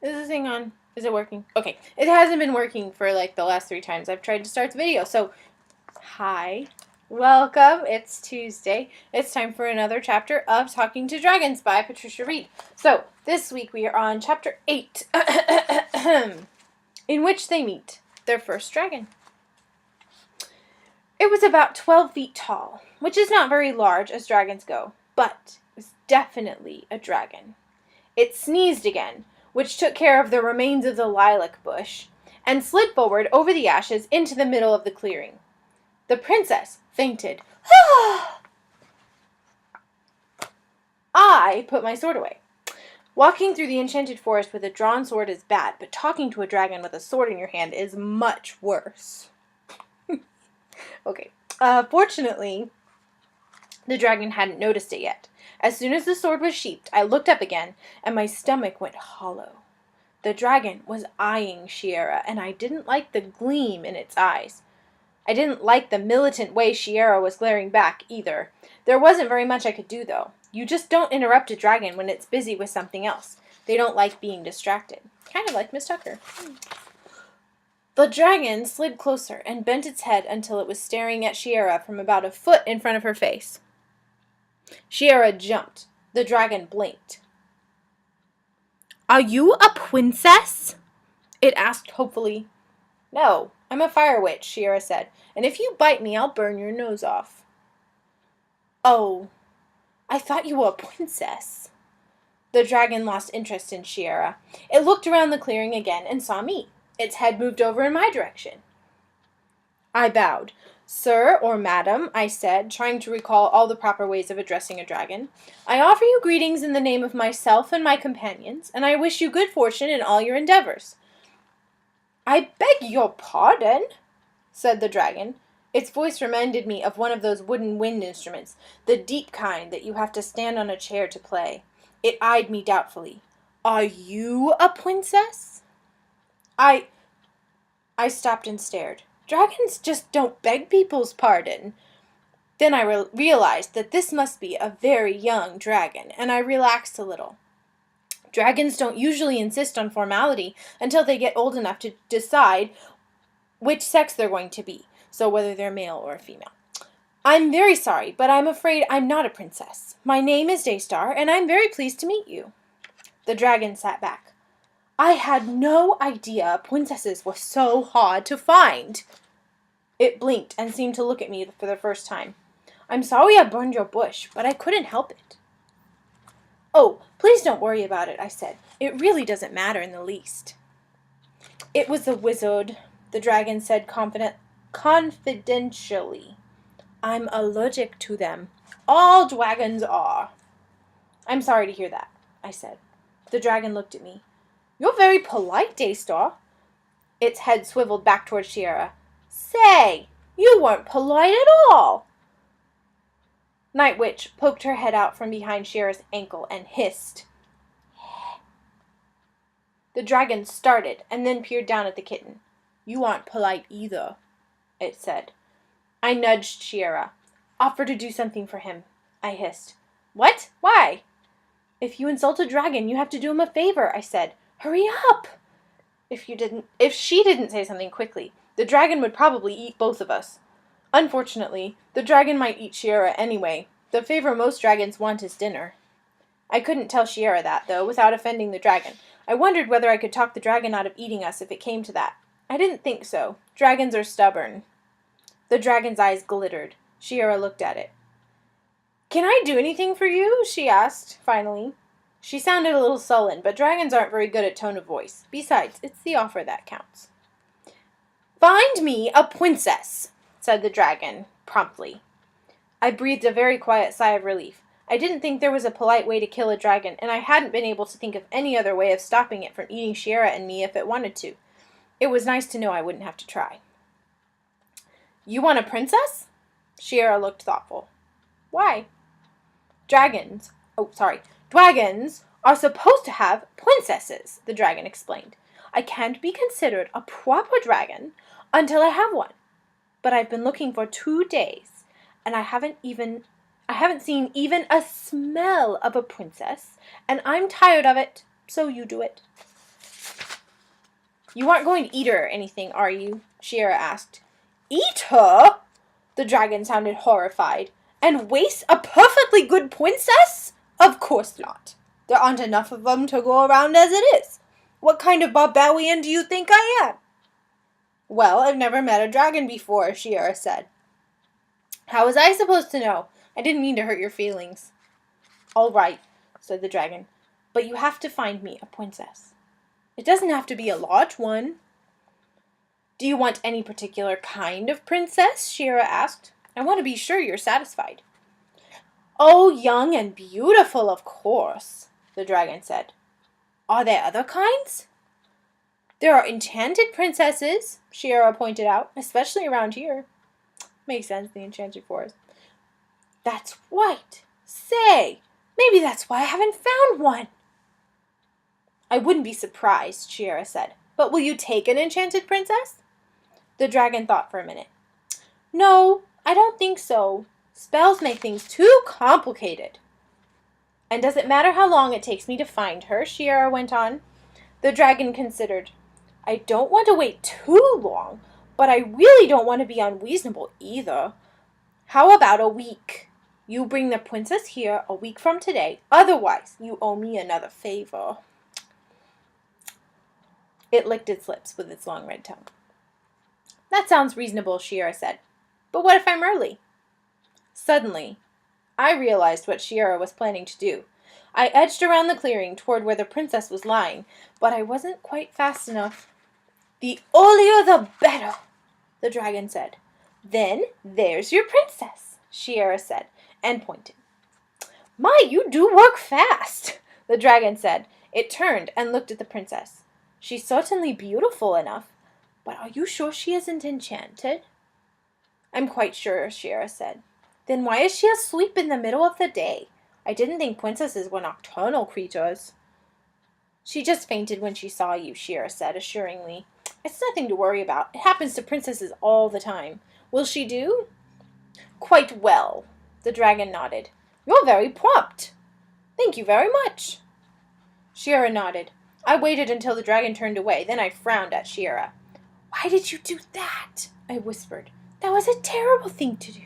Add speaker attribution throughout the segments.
Speaker 1: Is this thing on? Is it working? Okay. It hasn't been working for like the last 3 times I've tried to start the video. So, hi. Welcome. It's Tuesday. It's time for another chapter of Talking to Dragons by Patricia Reed. So, this week we are on chapter 8, in which they meet their first dragon. It was about 12 feet tall, which is not very large as dragons go, but it was definitely a dragon. It sneezed again, which took care of the remains of the lilac bush, and slid forward over the ashes into the middle of the clearing. The princess fainted. I put my sword away. Walking through the enchanted forest with a drawn sword is bad, but talking to a dragon with a sword in your hand is much worse. Okay. Fortunately, the dragon hadn't noticed it yet. As soon as the sword was sheathed, I looked up again, and my stomach went hollow. The dragon was eyeing Shiera, and I didn't like the gleam in its eyes. I didn't like the militant way Shiera was glaring back, either. There wasn't very much I could do, though. You just don't interrupt a dragon when it's busy with something else. They don't like being distracted. Kind of like Miss Tucker. The dragon slid closer and bent its head until it was staring at Shiera from about a foot in front of her face. Shiera jumped. The dragon blinked. "Are you a princess?" it asked hopefully. "No, I'm a fire witch," Shiera said, "and if you bite me, I'll burn your nose off." "Oh, I thought you were a princess." The dragon lost interest in Shiera. It looked around the clearing again and saw me. Its head moved over in my direction. I bowed. "Sir or madam," I said, trying to recall all the proper ways of addressing a dragon, "I offer you greetings in the name of myself and my companions, and I wish you good fortune in all your endeavors." "I beg your pardon," said the dragon. Its voice reminded me of one of those wooden wind instruments, the deep kind that you have to stand on a chair to play. It eyed me doubtfully. "Are you a princess?" I stopped and stared. Dragons just don't beg people's pardon. Then I realized that this must be a very young dragon, and I relaxed a little. Dragons don't usually insist on formality until they get old enough to decide which sex they're going to be, so whether they're male or female. "I'm very sorry, but I'm afraid I'm not a princess. My name is Daystar, and I'm very pleased to meet you." The dragon sat back. "I had no idea princesses were so hard to find." It blinked and seemed to look at me for the first time. "I'm sorry I burned your bush, but I couldn't help it." "Oh, please don't worry about it," I said. "It really doesn't matter in the least." "It was a wizard," the dragon said confidentially. "I'm allergic to them. All dragons are." "I'm sorry to hear that," I said. The dragon looked at me. "You're very polite, Daystar." Its head swiveled back toward Shiera. "Say, you weren't polite at all." Night Witch poked her head out from behind Shiera's ankle and hissed. The dragon started and then peered down at the kitten. "You aren't polite either," it said. I nudged Shiera. "Offer to do something for him," I hissed. "What? Why?" "If you insult a dragon, you have to do him a favor," I said. "Hurry up!" If she didn't say something quickly, the dragon would probably eat both of us. Unfortunately, the dragon might eat Shiera anyway. The favor most dragons want is dinner. I couldn't tell Shiera that, though, without offending the dragon. I wondered whether I could talk the dragon out of eating us if it came to that. I didn't think so. Dragons are stubborn. The dragon's eyes glittered. Shiera looked at it. "Can I do anything for you?" she asked, finally. She sounded a little sullen, but dragons aren't very good at tone of voice. Besides, it's the offer that counts. "Find me a princess," said the dragon, promptly. I breathed a very quiet sigh of relief. I didn't think there was a polite way to kill a dragon, and I hadn't been able to think of any other way of stopping it from eating Shiera and me if it wanted to. It was nice to know I wouldn't have to try. "You want a princess?" Shiera looked thoughtful. "Why?" Dragons are supposed to have princesses," the dragon explained. "I can't be considered a proper dragon until I have one. But I've been looking for 2 days, and I haven't seen even a smell of a princess, and I'm tired of it, so you do it." You aren't going to eat her or anything, are you? Shiera asked. Eat her? The dragon sounded horrified. And waste a perfectly good princess? Of course not. There aren't enough of them to go around as it is. What kind of barbarian do you think I am? Well, I've never met a dragon before, Shiera said. How was I supposed to know? I didn't mean to hurt your feelings. All right, said the dragon, but you have to find me a princess. It doesn't have to be a large one. Do you want any particular kind of princess? Shiera asked. I want to be sure you're satisfied. Oh, young and beautiful, of course, the dragon said. Are there other kinds? There are enchanted princesses, Shiera pointed out, especially around here. Makes sense, the enchanted forest. That's right. Say, maybe that's why I haven't found one. I wouldn't be surprised, Shiera said. But will you take an enchanted princess? The dragon thought for a minute. No, I don't think so. Spells make things too complicated. And does it matter how long it takes me to find her? Shiera went on. The dragon considered. I don't want to wait too long, but I really don't want to be unreasonable either. How about a week? You bring the princess here a week from today. Otherwise, you owe me another favor. It licked its lips with its long red tongue. That sounds reasonable, Shiera said. But what if I'm early? Suddenly, I realized what Shiera was planning to do. I edged around the clearing toward where the princess was lying, but I wasn't quite fast enough. The earlier the better, the dragon said. Then there's your princess, Shiera said, and pointed. My, you do work fast, the dragon said. It turned and looked at the princess. She's certainly beautiful enough, but are you sure she isn't enchanted? I'm quite sure, Shiera said. Then why is she asleep in the middle of the day? I didn't think princesses were nocturnal creatures. She just fainted when she saw you, Shiera said assuringly. It's nothing to worry about. It happens to princesses all the time. Will she do? Quite well, the dragon nodded. You're very prompt. Thank you very much. Shiera nodded. I waited until the dragon turned away, then I frowned at Shiera. Why did you do that? I whispered. That was a terrible thing to do.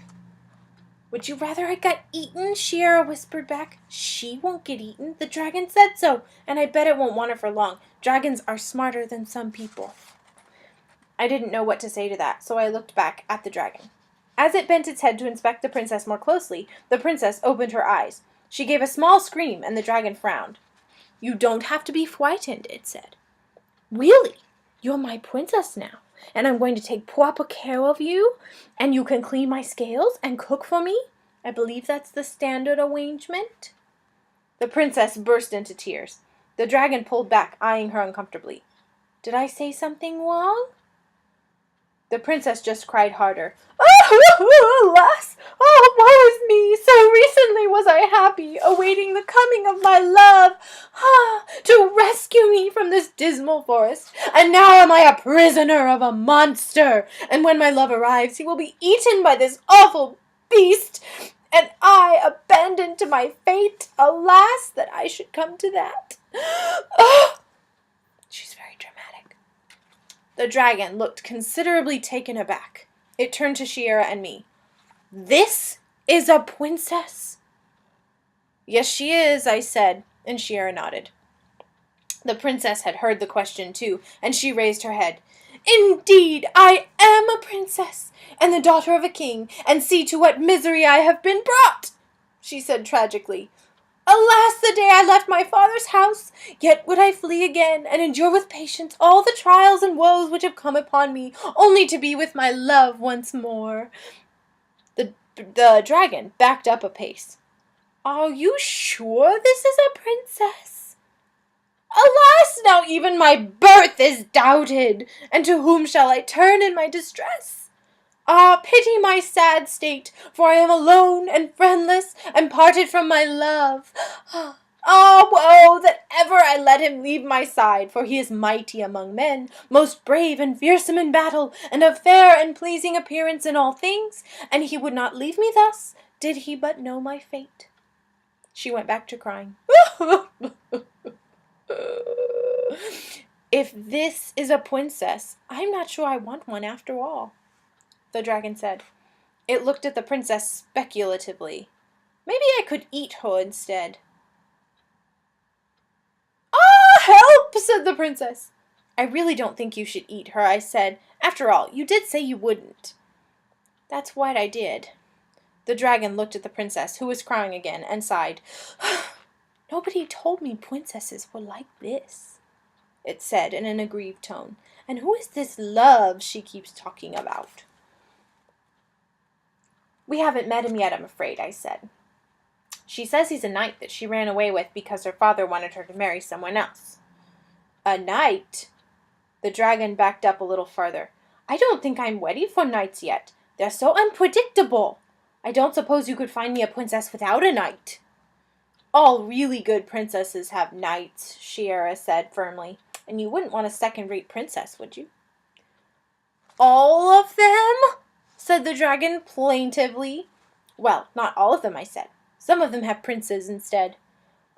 Speaker 1: Would you rather I got eaten? Shiera whispered back. She won't get eaten. The dragon said so, and I bet it won't want her for long. Dragons are smarter than some people. I didn't know what to say to that, so I looked back at the dragon. As it bent its head to inspect the princess more closely, the princess opened her eyes. She gave a small scream, and the dragon frowned. You don't have to be frightened, it said. Really? You're my princess now, and I'm going to take proper care of you, and you can clean my scales and cook for me? I believe that's the standard arrangement. The princess burst into tears. The dragon pulled back, eyeing her uncomfortably. Did I say something wrong? The princess just cried harder. Oh, alas! Oh, woe is me! So recently was I happy, awaiting the coming of my love, to rescue me from this dismal forest, and now am I a prisoner of a monster, and when my love arrives, he will be eaten by this awful beast, and I abandoned to my fate. Alas, that I should come to that. She's very dramatic. The dragon looked considerably taken aback. It turned to Shiera and me. This is a princess? Yes, she is, I said, and Shiera nodded. The princess had heard the question too, and she raised her head. Indeed, I am a princess, and the daughter of a king, and see to what misery I have been brought, she said tragically. Alas, the day I left my father's house, yet would I flee again, and endure with patience all the trials and woes which have come upon me, only to be with my love once more. The dragon backed up a pace. Are you sure this is a princess? Alas, now even my birth is doubted, and to whom shall I turn in my distress? Ah, pity my sad state, for I am alone and friendless, and parted from my love. Ah, woe, that ever I let him leave my side, for he is mighty among men, most brave and fearsome in battle, and of fair and pleasing appearance in all things, and he would not leave me thus, did he but know my fate. She went back to crying. If this is a princess, I'm not sure I want one after all, the dragon said. It looked at the princess speculatively. Maybe I could eat her instead. Ah, help, said the princess. I really don't think you should eat her, I said. After all, you did say you wouldn't. That's what I did. The dragon looked at the princess, who was crying again, and sighed. Nobody told me princesses were like this, it said in an aggrieved tone. And who is this love she keeps talking about? We haven't met him yet, I'm afraid, I said. She says he's a knight that she ran away with because her father wanted her to marry someone else. A knight? The dragon backed up a little farther. I don't think I'm ready for knights yet. They're so unpredictable. I don't suppose you could find me a princess without a knight. All really good princesses have knights, Shiera said firmly. And you wouldn't want a second-rate princess, would you? All of them? Said the dragon plaintively. Well, not all of them, I said. Some of them have princes instead.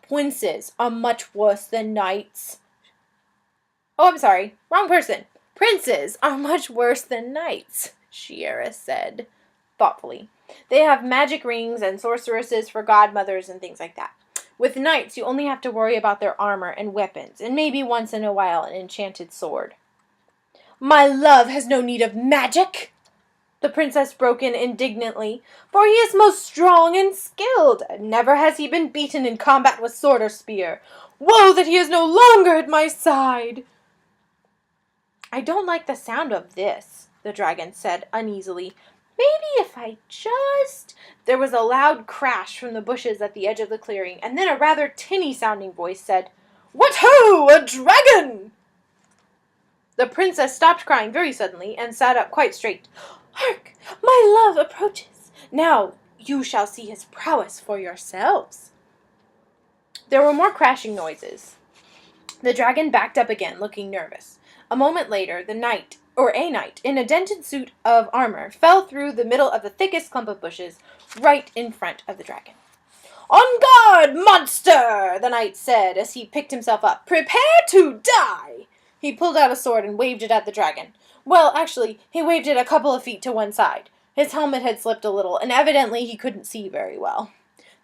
Speaker 1: Princes are much worse than knights. Oh, I'm sorry. Wrong person. Princes are much worse than knights, Shiera said thoughtfully. They have magic rings and sorceresses for godmothers and things like that. With knights, you only have to worry about their armor and weapons, and maybe once in a while an enchanted sword. My love has no need of magic, the princess broke in indignantly, for he is most strong and skilled, and never has he been beaten in combat with sword or spear. Woe that he is no longer at my side! I don't like the sound of this, the dragon said uneasily. Maybe if I just... There was a loud crash from the bushes at the edge of the clearing, and then a rather tinny-sounding voice said, What ho, a dragon! The princess stopped crying very suddenly and sat up quite straight. Hark! My love approaches. Now you shall see his prowess for yourselves. There were more crashing noises. The dragon backed up again, looking nervous. A moment later, a knight, in a dented suit of armor, fell through the middle of the thickest clump of bushes, right in front of the dragon. On guard, monster! The knight said as he picked himself up. Prepare to die! He pulled out a sword and waved it at the dragon. Well, actually, he waved it a couple of feet to one side. His helmet had slipped a little, and evidently he couldn't see very well.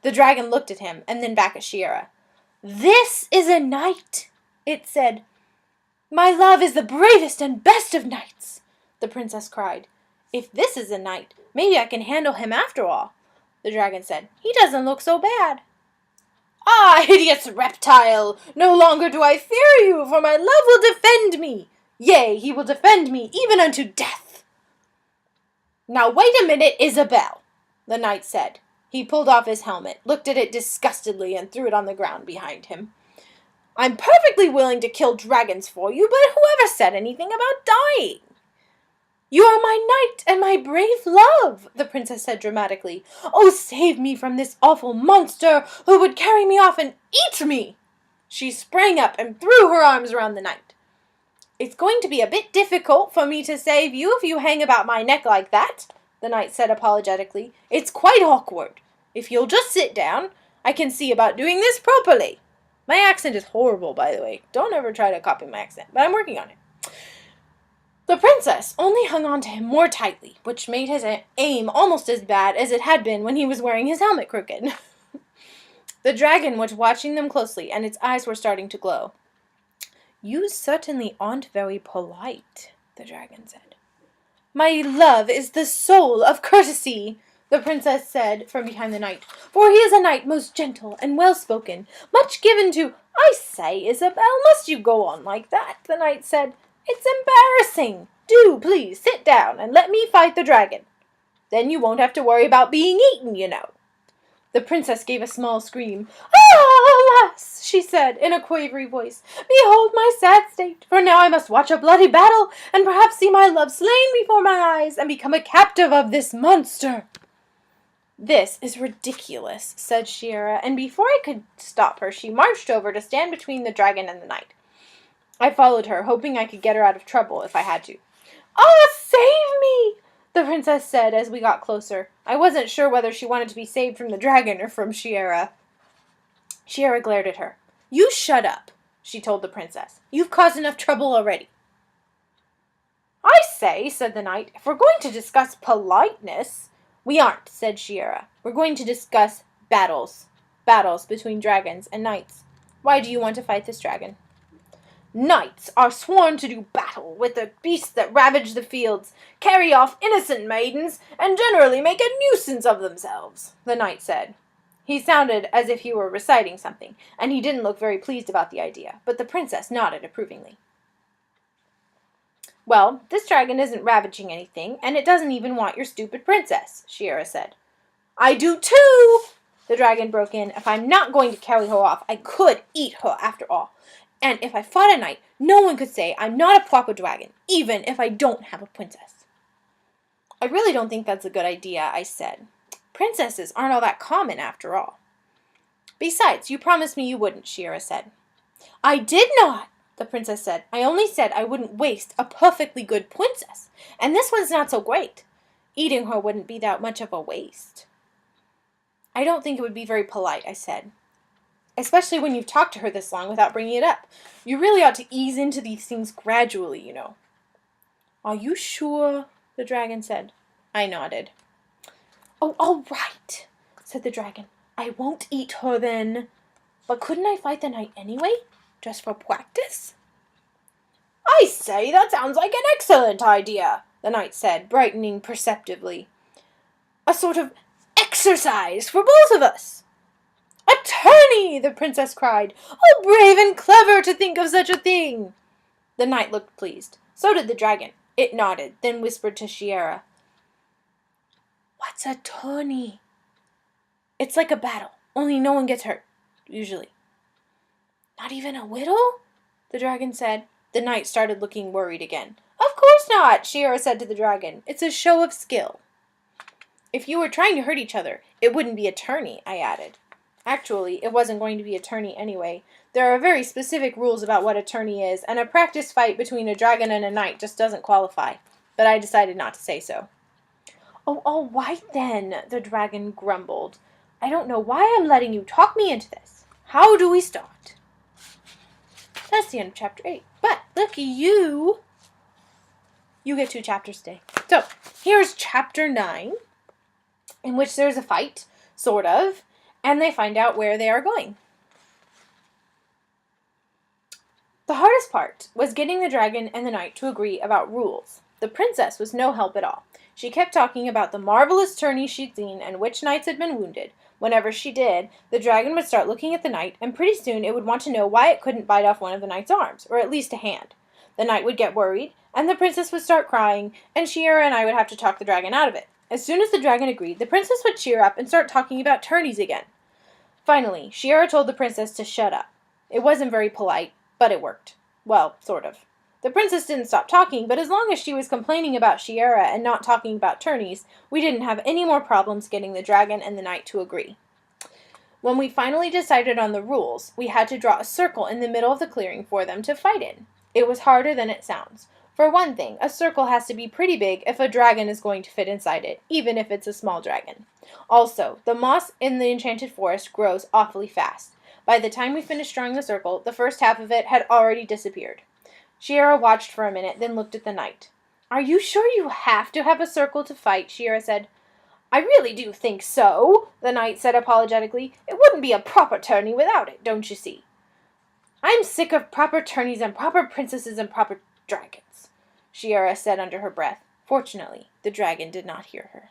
Speaker 1: The dragon looked at him, and then back at Shiera. This is a knight, it said. My love is the bravest and best of knights, the princess cried. If this is a knight, maybe I can handle him after all, the dragon said. He doesn't look so bad. Ah, hideous reptile! No longer do I fear you, for my love will defend me. Yea, he will defend me even unto death. Now wait a minute, Isabel, the knight said. He pulled off his helmet, looked at it disgustedly, and threw it on the ground behind him. I'm perfectly willing to kill dragons for you, but whoever said anything about dying? You are my knight and my brave love, the princess said dramatically. Oh, save me from this awful monster who would carry me off and eat me. She sprang up and threw her arms around the knight. It's going to be a bit difficult for me to save you if you hang about my neck like that, the knight said apologetically. It's quite awkward. If you'll just sit down, I can see about doing this properly. My accent is horrible, by the way. Don't ever try to copy my accent, but I'm working on it. The princess only hung on to him more tightly, which made his aim almost as bad as it had been when he was wearing his helmet crooked. The dragon was watching them closely, and its eyes were starting to glow. You certainly aren't very polite, the dragon said. My love is the soul of courtesy, the princess said from behind the knight, for he is a knight most gentle and well-spoken, much given to... I say, Isabel, must you go on like that? The knight said. It's embarrassing. Do please sit down and let me fight the dragon. Then you won't have to worry about being eaten, you know. The princess gave a small scream. Ah, alas, she said in a quavery voice. Behold my sad state, for now I must watch a bloody battle, and perhaps see my love slain before my eyes, and become a captive of this monster. This is ridiculous, said Shiera, and before I could stop her, she marched over to stand between the dragon and the knight. I followed her, hoping I could get her out of trouble if I had to. Ah, save me! The princess said as we got closer. I wasn't sure whether she wanted to be saved from the dragon or from Shiera. Shiera glared at her. You shut up. she told the princess. "You've caused enough trouble already." "I say," said the knight, "if we're going to discuss politeness—" "We aren't," said Shiera. "We're going to discuss battles. Battles between dragons and knights. Why do you want to fight this dragon?" "Knights are sworn to do battle with the beasts that ravage the fields, carry off innocent maidens, and generally make a nuisance of themselves," the knight said. He sounded as if he were reciting something, and he didn't look very pleased about the idea, but the princess nodded approvingly. "Well, this dragon isn't ravaging anything, and it doesn't even want your stupid princess," Shiera said. "I do too!" the dragon broke in. "If I'm not going to carry her off, I could eat her after all. And if I fought a knight, no one could say I'm not a proper dragon, even if I don't have a princess." "I really don't think that's a good idea," I said. "Princesses aren't all that common after all." "Besides, you promised me you wouldn't," Shiera said. "I did not," the princess said. "I only said I wouldn't waste a perfectly good princess, and this one's not so great. Eating her wouldn't be that much of a waste." "I don't think it would be very polite," I said. "Especially when you've talked to her this long without bringing it up. You really ought to ease into these things gradually, you know." "Are you sure?" the dragon said. I nodded. "Oh, all right," said the dragon. "I won't eat her then. But couldn't I fight the knight anyway? Just for practice?" "I say, that sounds like an excellent idea," the knight said, brightening perceptibly. "A sort of exercise for both of us." "Attorney!" the princess cried. "Oh, brave and clever to think of such a thing!" The knight looked pleased. So did the dragon. It nodded, then whispered to Shiera. "What's a tourney?" "It's like a battle, only no one gets hurt, usually." "Not even a whittle?" the dragon said. The knight started looking worried again. "Of course not," Shiera said to the dragon. "It's a show of skill." "If you were trying to hurt each other, it wouldn't be a tourney," I added. Actually, it wasn't going to be a tourney anyway. There are very specific rules about what a tourney is, and a practice fight between a dragon and a knight just doesn't qualify. But I decided not to say so. "Oh, all right then," the dragon grumbled. "I don't know why I'm letting you talk me into this. How do we start?" That's the end of chapter 8. But looky you. You get 2 chapters today. So, here's chapter 9, in which there's a fight, sort of, and they find out where they are going. The hardest part was getting the dragon and the knight to agree about rules. The princess was no help at all. She kept talking about the marvelous tourneys she'd seen and which knights had been wounded. Whenever she did, the dragon would start looking at the knight, and pretty soon it would want to know why it couldn't bite off one of the knight's arms, or at least a hand. The knight would get worried, and the princess would start crying, and Shiera and I would have to talk the dragon out of it. As soon as the dragon agreed, the princess would cheer up and start talking about tourneys again. Finally, Shiera told the princess to shut up. It wasn't very polite, but it worked. Well, sort of. The princess didn't stop talking, but as long as she was complaining about Shiera and not talking about tourneys, we didn't have any more problems getting the dragon and the knight to agree. When we finally decided on the rules, we had to draw a circle in the middle of the clearing for them to fight in. It was harder than it sounds. For one thing, a circle has to be pretty big if a dragon is going to fit inside it, even if it's a small dragon. Also, the moss in the enchanted forest grows awfully fast. By the time we finished drawing the circle, the first half of it had already disappeared. Shiera watched for a minute, then looked at the knight. "Are you sure you have to have a circle to fight?" Shiera said. "I really do think so," the knight said apologetically. "It wouldn't be a proper tourney without it, don't you see?" "I'm sick of proper tourneys and proper princesses and proper dragons," Shiera said under her breath. Fortunately, the dragon did not hear her.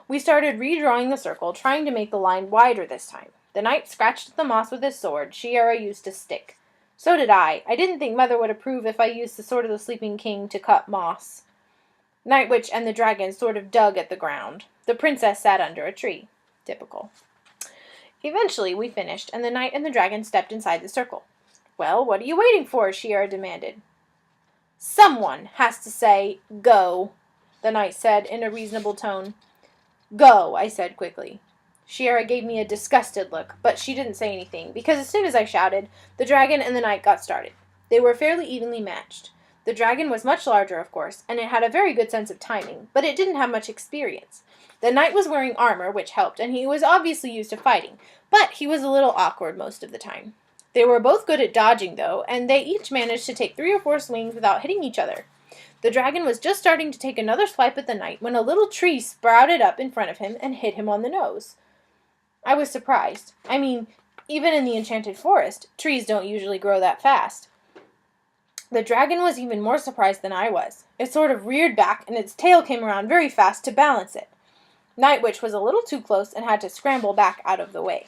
Speaker 1: We started redrawing the circle, trying to make the line wider this time. The knight scratched at the moss with his sword. Shiera used a stick. So did I. I didn't think Mother would approve if I used the sword of the sleeping king to cut moss. Night Witch and the dragon sort of dug at the ground. The princess sat under a tree. Typical. Eventually, we finished, and the knight and the dragon stepped inside the circle. "Well, what are you waiting for?" Shiera demanded. "Someone has to say, 'Go,'" the knight said in a reasonable tone. "Go," I said quickly. Shiera gave me a disgusted look, but she didn't say anything, because as soon as I shouted, the dragon and the knight got started. They were fairly evenly matched. The dragon was much larger, of course, and it had a very good sense of timing, but it didn't have much experience. The knight was wearing armor, which helped, and he was obviously used to fighting, but he was a little awkward most of the time. They were both good at dodging, though, and they each managed to take 3 or 4 swings without hitting each other. The dragon was just starting to take another swipe at the knight when a little tree sprouted up in front of him and hit him on the nose. I was surprised. I mean, even in the enchanted forest, trees don't usually grow that fast. The dragon was even more surprised than I was. It sort of reared back, and its tail came around very fast to balance it. Night Witch was a little too close and had to scramble back out of the way.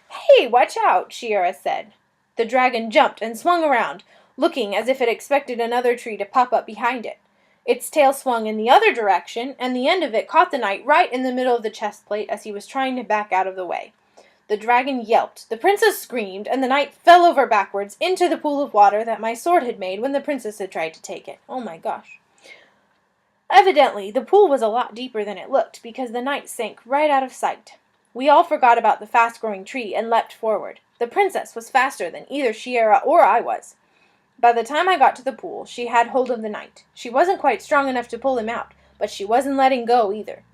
Speaker 1: "Hey, watch out," Shiera said. The dragon jumped and swung around, looking as if it expected another tree to pop up behind it. Its tail swung in the other direction, and the end of it caught the knight right in the middle of the chest plate as he was trying to back out of the way. The dragon yelped, the princess screamed, and the knight fell over backwards into the pool of water that my sword had made when the princess had tried to take it. Oh my gosh. Evidently, the pool was a lot deeper than it looked, because the knight sank right out of sight. We all forgot about the fast-growing tree and leapt forward. The princess was faster than either Shiera or I was. By the time I got to the pool, she had hold of the knight. She wasn't quite strong enough to pull him out, but she wasn't letting go either.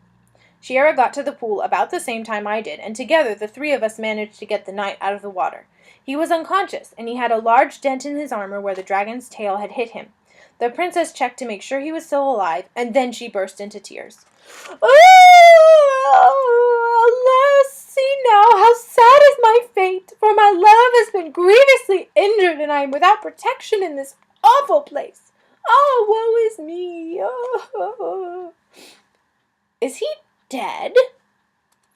Speaker 1: Shiera got to the pool about the same time I did, and together the 3 of us managed to get the knight out of the water. He was unconscious, and he had a large dent in his armor where the dragon's tail had hit him. The princess checked to make sure he was still alive, and then she burst into tears. "Oh, alas, see now how sad is my fate, for my love has been grievously injured, and I am without protection in this awful place. Oh, woe is me! Oh." "Is he dead?"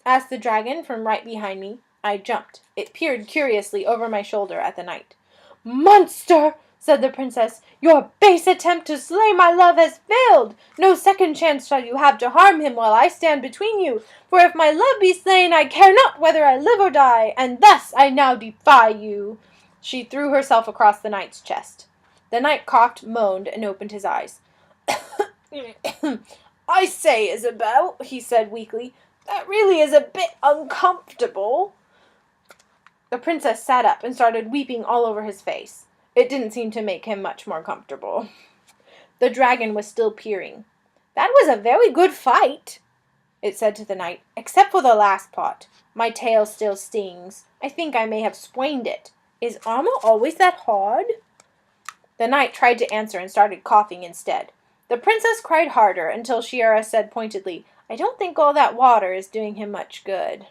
Speaker 1: asked the dragon from right behind me. I jumped. It peered curiously over my shoulder at the knight. "Monster!" said the princess. "Your base attempt to slay my love has failed. No second chance shall you have to harm him while I stand between you. For if my love be slain, I care not whether I live or die, and thus I now defy you." She threw herself across the knight's chest. The knight coughed, moaned, and opened his eyes. "I say, Isabel," he said weakly, "that really is a bit uncomfortable." The princess sat up and started weeping all over his face. It didn't seem to make him much more comfortable. The dragon was still peering. "That was a very good fight," it said to the knight, "except for the last part. My tail still stings. I think I may have sprained it. Is armor always that hard?" The knight tried to answer and started coughing instead. The princess cried harder until Shiera said pointedly, "I don't think all that water is doing him much good."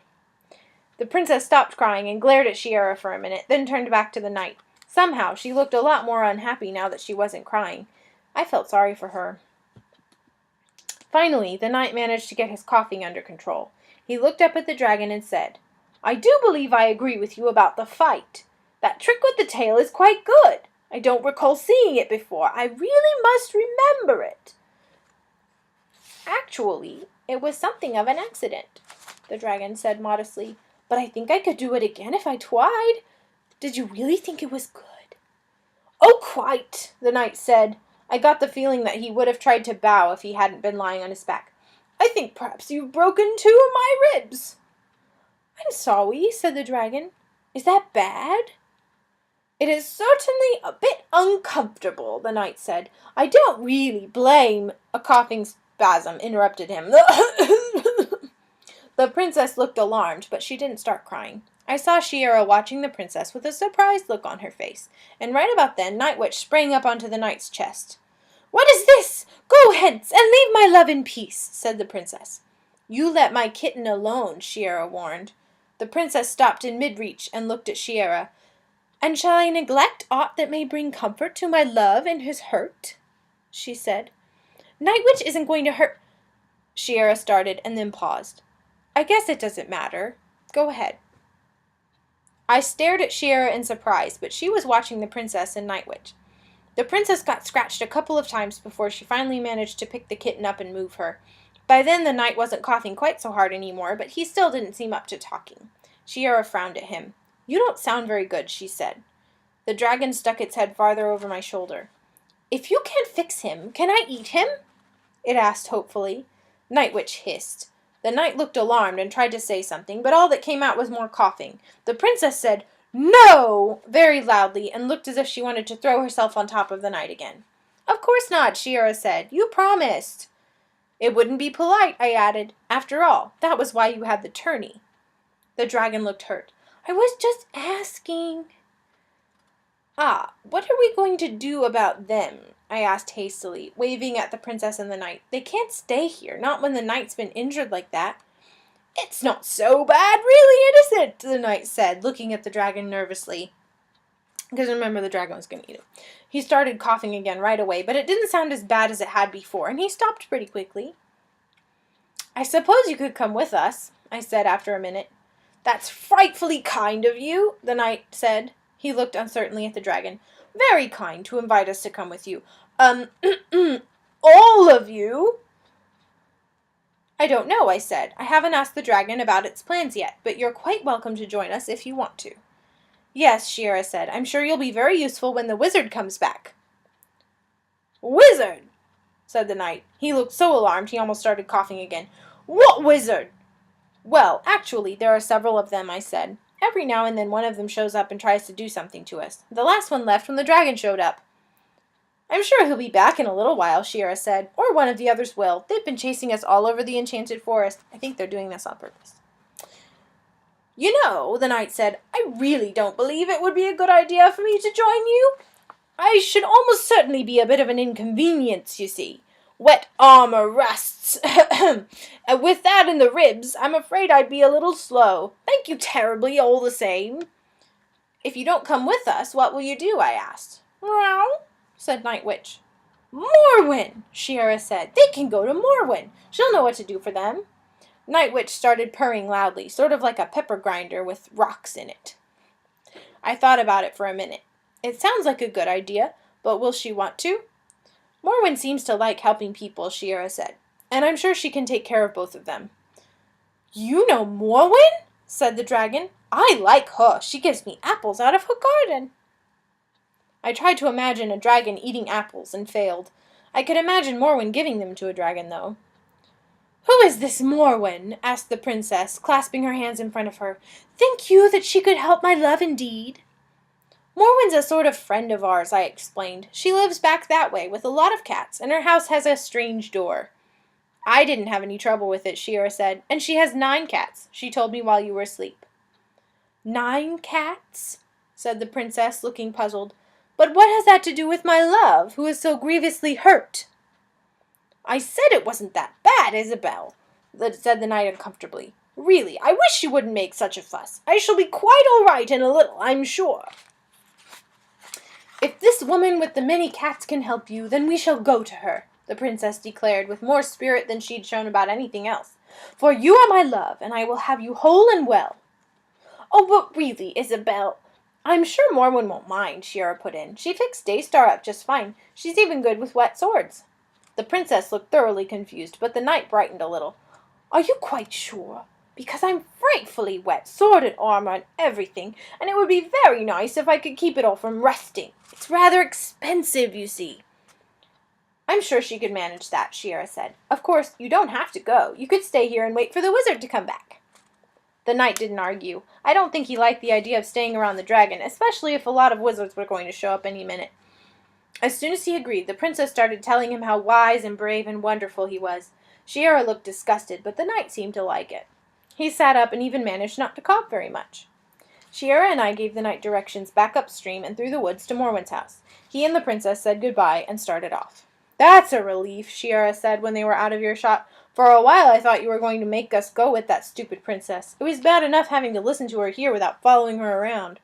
Speaker 1: The princess stopped crying and glared at Shiera for a minute, then turned back to the knight. Somehow, she looked a lot more unhappy now that she wasn't crying. I felt sorry for her. Finally, the knight managed to get his coughing under control. He looked up at the dragon and said, "I do believe I agree with you about the fight. That trick with the tail is quite good. I don't recall seeing it before. I really must remember it." "Actually, it was something of an accident," the dragon said modestly. "But I think I could do it again if I tried. Did you really think it was good?" "Oh, quite," the knight said. I got the feeling that he would have tried to bow if he hadn't been lying on his back. "I think perhaps you've broken 2 of my ribs." "I'm sorry," said the dragon. "Is that bad?" "It is certainly a bit uncomfortable," the knight said. "I don't really blame—" A coughing spasm interrupted him. The princess looked alarmed, but she didn't start crying. I saw Shiera watching the princess with a surprised look on her face, and right about then Night Witch sprang up onto the knight's chest. "What is this? Go hence, and leave my love in peace," said the princess. "You let my kitten alone," Shiera warned. The princess stopped in mid-reach and looked at Shiera. "And shall I neglect aught that may bring comfort to my love in his hurt?" she said. "Night Witch isn't going to hurt—" Shiera started and then paused. "I guess it doesn't matter. Go ahead." I stared at Shiera in surprise, but she was watching the princess and Night Witch. The princess got scratched a couple of times before she finally managed to pick the kitten up and move her. By then the knight wasn't coughing quite so hard anymore, but he still didn't seem up to talking. Shiera frowned at him. "You don't sound very good," she said. The dragon stuck its head farther over my shoulder. "If you can't fix him, can I eat him?" it asked hopefully. Night Witch hissed. The knight looked alarmed and tried to say something, but all that came out was more coughing. The princess said, "No!" very loudly, and looked as if she wanted to throw herself on top of the knight again. "Of course not," Shiera said. "You promised." "It wouldn't be polite," I added. "After all, that was why you had the tourney." The dragon looked hurt. "I was just asking." Ah, what are we going to do about them? I asked hastily, waving at the princess and the knight. They can't stay here, not when the knight's been injured like that. It's not so bad, really, it isn't, the knight said, looking at the dragon nervously. Because remember, the dragon was going to eat him. He started coughing again right away, but it didn't sound as bad as it had before, and he stopped pretty quickly. I suppose you could come with us, I said after a minute. That's frightfully kind of you, the knight said. He looked uncertainly at the dragon. Very kind to invite us to come with you. All of you? I don't know, I said. I haven't asked the dragon about its plans yet, but you're quite welcome to join us if you want to. Yes, Shiera said. I'm sure you'll be very useful when the wizard comes back. Wizard, said the knight. He looked so alarmed he almost started coughing again. What wizard? Well, actually, there are several of them, I said. Every now and then one of them shows up and tries to do something to us. The last one left when the dragon showed up. I'm sure he'll be back in a little while, Shiera said, or one of the others will. They've been chasing us all over the enchanted forest. I think they're doing this on purpose. You know, the knight said, I really don't believe it would be a good idea for me to join you. I should almost certainly be a bit of an inconvenience, you see. Wet armor rusts. With that in the ribs, I'm afraid I'd be a little slow. Thank you terribly, all the same. If you don't come with us, what will you do? I asked. Well, said Night Witch. Morwen, Shiera said. They can go to Morwen. She'll know what to do for them. Night Witch started purring loudly, sort of like a pepper grinder with rocks in it. I thought about it for a minute. It sounds like a good idea, but will she want to? Morwen seems to like helping people, Shiera said, and I'm sure she can take care of both of them. You know Morwen? Said the dragon. I like her. She gives me apples out of her garden. I tried to imagine a dragon eating apples and failed. I could imagine Morwen giving them to a dragon, though. Who is this Morwen? Asked the princess, clasping her hands in front of her. Think you that she could help my love indeed? Morwen's a sort of friend of ours, I explained. She lives back that way with a lot of cats, and her house has a strange door. I didn't have any trouble with it, Shiera said, and she has 9 cats, she told me while you were asleep. 9 cats? Said the princess, looking puzzled. But what has that to do with my love, who is so grievously hurt? I said it wasn't that bad, Isabel, said the knight uncomfortably. Really, I wish you wouldn't make such a fuss. I shall be quite all right in a little, I'm sure. If this woman with the many cats can help you, then we shall go to her, the princess declared, with more spirit than she'd shown about anything else. For you are my love, and I will have you whole and well. Oh, but really, Isabel, I'm sure Morwen won't mind, Shiera put in. She fixed Daystar up just fine. She's even good with wet swords. The princess looked thoroughly confused, but the knight brightened a little. Are you quite sure? Because I'm frightfully wet, sword and armor and everything, and it would be very nice if I could keep it all from rusting. It's rather expensive, you see. I'm sure she could manage that, Shiera said. Of course, you don't have to go. You could stay here and wait for the wizard to come back. The knight didn't argue. I don't think he liked the idea of staying around the dragon, especially if a lot of wizards were going to show up any minute. As soon as he agreed, the princess started telling him how wise and brave and wonderful he was. Shiera looked disgusted, but the knight seemed to like it. He sat up and even managed not to cough very much. Shiera and I gave the knight directions back upstream and through the woods to Morwen's house. He and the princess said goodbye and started off. That's a relief, Shiera said when they were out of earshot. For a while I thought you were going to make us go with that stupid princess. It was bad enough having to listen to her here without following her around.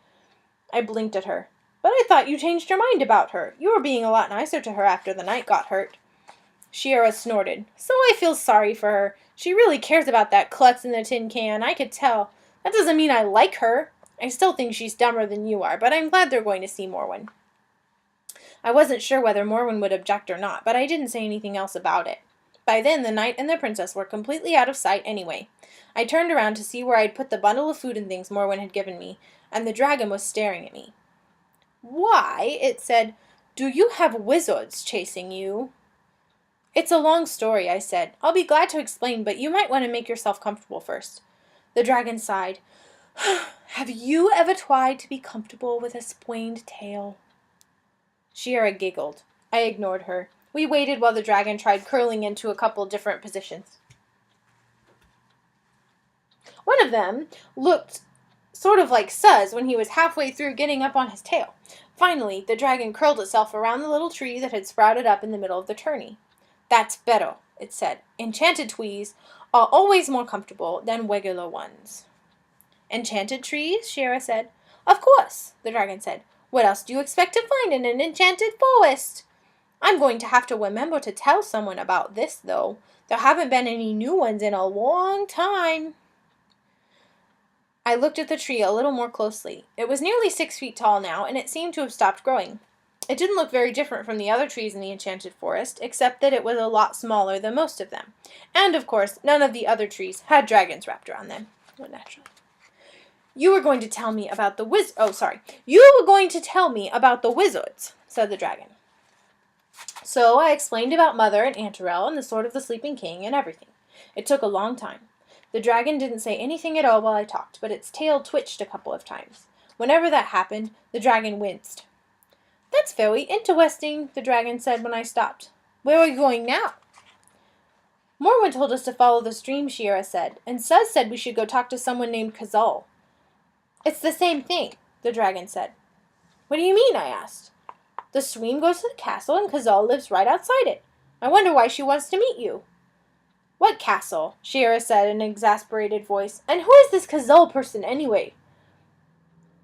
Speaker 1: I blinked at her. But I thought you changed your mind about her. You were being a lot nicer to her after the knight got hurt. Shiera snorted. So I feel sorry for her. She really cares about that klutz in the tin can, I could tell. That doesn't mean I like her. I still think she's dumber than you are, but I'm glad they're going to see Morwen. I wasn't sure whether Morwen would object or not, but I didn't say anything else about it. By then, the knight and the princess were completely out of sight anyway. I turned around to see where I'd put the bundle of food and things Morwen had given me, and the dragon was staring at me. Why, it said, do you have wizards chasing you? It's a long story, I said. I'll be glad to explain, but you might want to make yourself comfortable first. The dragon sighed. Have you ever tried to be comfortable with a sprained tail? Shiera giggled. I ignored her. We waited while the dragon tried curling into a couple different positions. One of them looked sort of like Suz when he was halfway through getting up on his tail. Finally, the dragon curled itself around the little tree that had sprouted up in the middle of the tourney. That's better, it said. Enchanted trees are always more comfortable than regular ones. Enchanted trees? Shira said. Of course, the dragon said. What else do you expect to find in an enchanted forest? I'm going to have to remember to tell someone about this, though. There haven't been any new ones in a long time. I looked at the tree a little more closely. It was nearly 6 feet tall now, and it seemed to have stopped growing. It didn't look very different from the other trees in the enchanted forest, except that it was a lot smaller than most of them. And, of course, none of the other trees had dragons wrapped around them. Well, naturally. You were going to tell me about the You were going to tell me about the wizards, said the dragon. So I explained about Mother and Aunt Arel and the sword of the Sleeping King and everything. It took a long time. The dragon didn't say anything at all while I talked, but its tail twitched a couple of times. Whenever that happened, the dragon winced. That's very interesting, the dragon said when I stopped. Where are you going now? Morwen told us to follow the stream, Shira said, and Suz said we should go talk to someone named Kazal. It's the same thing, the dragon said. What do you mean? I asked. The stream goes to the castle and Kazal lives right outside it. I wonder why she wants to meet you. What castle? Shira said in an exasperated voice. And who is this Kazal person anyway?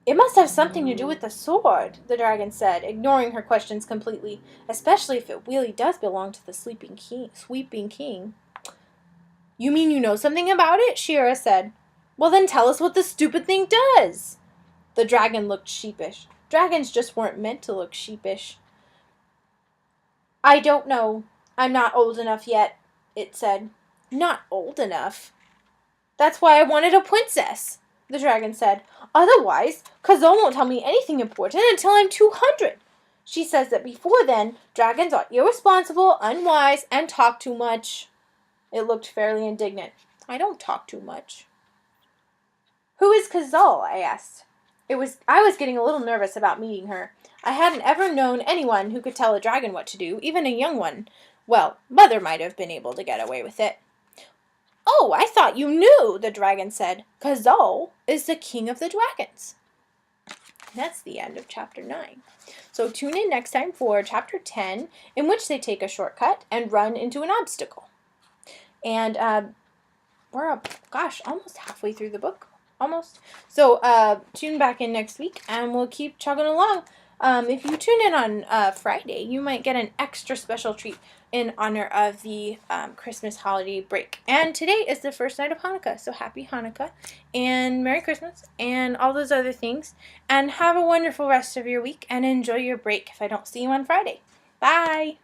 Speaker 1: It must have something to do with the sword, the dragon said, ignoring her questions completely, especially if it really does belong to the Sweeping King. You mean you know something about it? Shira said. Well, then tell us what the stupid thing does. The dragon looked sheepish. Dragons just weren't meant to look sheepish. I don't know. I'm not old enough yet, it said. Not old enough? That's why I wanted a princess, the dragon said. Otherwise, Kazal won't tell me anything important until I'm 200. She says that before then, dragons are irresponsible, unwise, and talk too much. It looked fairly indignant. I don't talk too much. Who is Kazal? I asked. I was getting a little nervous about meeting her. I hadn't ever known anyone who could tell a dragon what to do, even a young one. Well, Mother might have been able to get away with it. Oh, I thought you knew, the dragon said. Kazal is the king of the dragons. That's the end of chapter 9. So tune in next time for chapter 10, in which they take a shortcut and run into an obstacle. And we're almost halfway through the book. Almost. So tune back in next week, and we'll keep chugging along. If you tune in on Friday, you might get an extra special treat in honor of the Christmas holiday break. And today is the first night of Hanukkah, so happy Hanukkah, and Merry Christmas, and all those other things. And have a wonderful rest of your week, and enjoy your break if I don't see you on Friday. Bye!